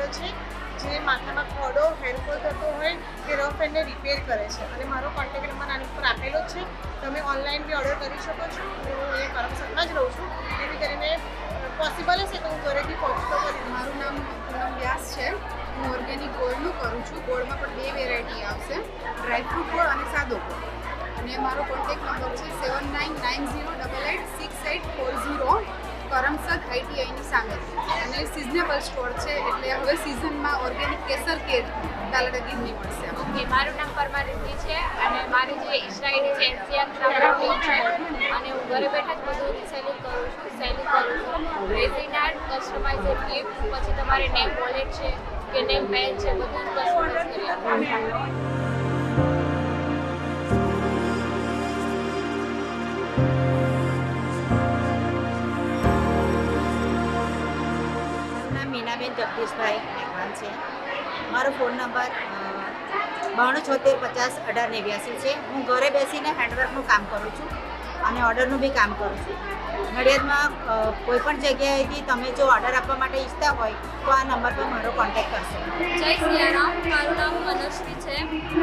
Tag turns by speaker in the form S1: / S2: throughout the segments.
S1: Oil છે જે માથામાં ખોડો હેરફોલ થતો હોય કે રફ એને રિપેર કરે છે અને મારો કોન્ટેક્ટ નંબર આની ઉપર આપેલો જ છે. તમે ઓનલાઈન બી ઓર્ડર કરી શકો છો. હું એ કરમસદમાં જ રહું છું, એવી કરીને પોસિબલ હશે તો હું ઘરે બી પહોંચતો કરીશ.
S2: મારું નામ પૂનમ વ્યાસ છે. હું ઓર્ગેનિક ગોળનું કરું છું. ગોળમાં પણ 2 વેરાયટી આવશે, ડ્રાયફ્રૂટ ગોળ અને સાદો ગોળ. અને મારો કોન્ટેક્ટ નંબર છે 7990886840, કરમસદ ITIની સામે. અને સિઝનેબલ સ્ટોર છે, એટલે હવે સિઝનમાં ઓર્ગેનિક કેસર કેક તાલાડા ગીરની મળશે.
S3: ઓકે, મારું નામ પરમારિતી છે અને મારી જે ઇન્સ્ટા આઈડી છે એનસીઆર ક્રાફ્ટ છે અને હું ઘરે બેઠા જ બધું સેલિંગ કરું છું. રેઝિન આર્ટ, કસ્ટમાઇઝેડ ગિફ્ટ, પછી તમારે નેમ વોલેટ છે કે નેમ પેન છે, બધું કસ્ટમાઇઝ કરી આપું છું.
S4: મીનાબેન જગદીશભાઈ મેઘવાન છે. મારો ફોન નંબર 9276501889 છે. હું ઘરે બેસીને હેન્ડવર્કનું કામ કરું છું અને ઓર્ડરનું બી કામ કરું છું. નડિયાદમાં કોઈ પણ જગ્યાએથી તમે જો ઓર્ડર આપવા માટે ઈચ્છતા હોય તો આ નંબર પર મારો કોન્ટેક્ટ કરશો.
S3: જય સિયારામ, મારું નામ મનસ્વી છે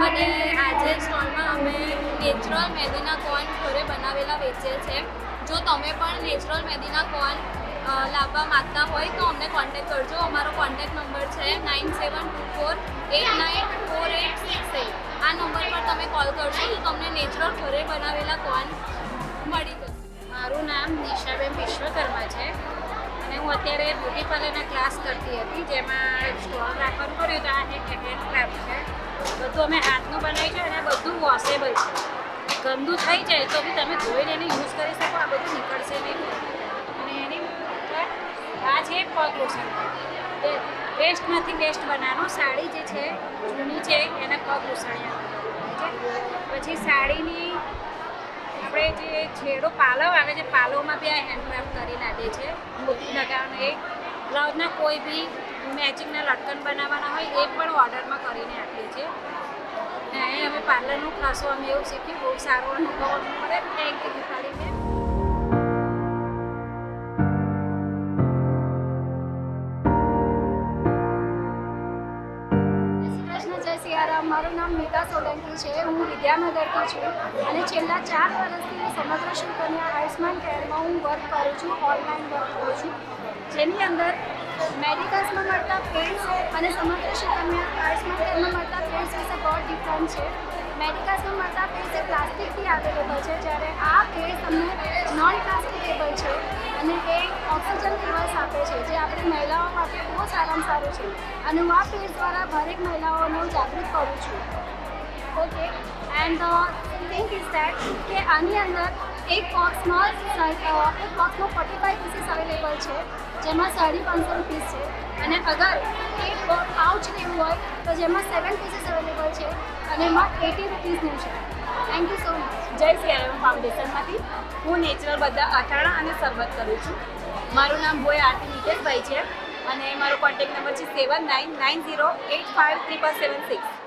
S3: અને આજે સ્ટોલમાં અમે નેચરલ મેદીના કોર્ન ઘરે બનાવેલા વેચીએ છીએ. જો તમે પણ નેચરલ મેદીના કોર્ન લાવવા માંગતા હોય તો અમને કોન્ટેક્ટ કરજો. અમારો કોન્ટેક્ટ નંબર છે 9724894868. આ નંબર પર તમે કોલ કરશો તો તમને નેચરલ ઘરે બનાવેલા કોર્ન મળી જશે.
S5: મારું નામ નિશાબેન વિશ્વકર્મા છે અને હું અત્યારે બ્યુટી પાર્લરના ક્લાસ કરતી હતી, જેમાં સ્ટોલ રાખવાનું કર્યું તો આ એક હેન્ડક્રાફ્ટ છે. બધું અમે હાથનું બનાવ્યું છે અને બધું વોશેબલ છે. ગંદુ થઈ જાય તો બી તમે ધોઈને એને યુઝ કરી શકો, આ બધું નીકળશે નહીં. અને એની આ છે પગ લોશન. વેસ્ટ નથી, બેસ્ટ બનાવવાનું. સાડી જે છે જૂની છે એને પગ લૂસણ્યા. પછી સાડીની આપણે જે છેડો પાલવ આવે છે, પાલવમાં બી આ હેન્ડક્રાફ્ટ કરીને આપે છે. મોતી લગાવવાનું, એ બ્લાઉઝના કોઈ બી મેચિંગના લટકન બનાવવાના હોય એ પણ ઓર્ડરમાં કરીને આપીએ છીએ. અને અહીં અમે પાર્લરનું ખાસું અમે એવું શીખ્યું, બહુ સારો અનુભવ મળે. થેન્ક યુ દીપાલીને.
S6: મારું નામ મીતા સોલંકી છે. હું વિદ્યાનગરથી છું અને છેલ્લા 4 વર્ષથી સમગ્ર શ્રી કન્યા આયુષ્માન કેરમાં હું વર્ક કરું છું, ઓનલાઈન વર્ક કરું છું, જેની અંદર મેડિકલ્સમાં મળતા પેડ્સ અને સમગ્ર શ્રી કન્યા આયુષ્માન કેરમાં મળતા પેડ્સ વિશે બહુ ડિફરન્ટ છે. મેડિકલ્સમાં મળતા પેડ્સ એ પ્લાસ્ટિકથી અવેલેબલ છે, જ્યારે આ પેડ તમને નોન પ્લાસ્ટિકેબલ છે અને એ ઓક્સિજન લેવલ્સ આપે છે, જે આપણી મહિલાઓ માટે બહુ સારામાં સારું છે. અને હું આ પેડ દ્વારા દરેક મહિલાઓને જાગૃત કરું છું. Okay, and thing is that કે આની અંદર એક બોક્સમાં 45 પીસીસ અવેલેબલ છે, જેમાં 550 રૂપીસ છે. અને અગર એક પાઉચ લેવું હોય તો જેમાં 7 પીસીસ અવેલેબલ છે અને એમાં 80 રૂપીસનું છે. Thank you so much.
S5: જય સિયારામ ફાઉન્ડેશનમાંથી હું નેચરલ બધા અથાણા અને શરબત કરું છું. મારું નામ ભોય આરતી નિકેશભાઈ છે અને મારો કોન્ટેક્ટ નંબર છે 7990857776.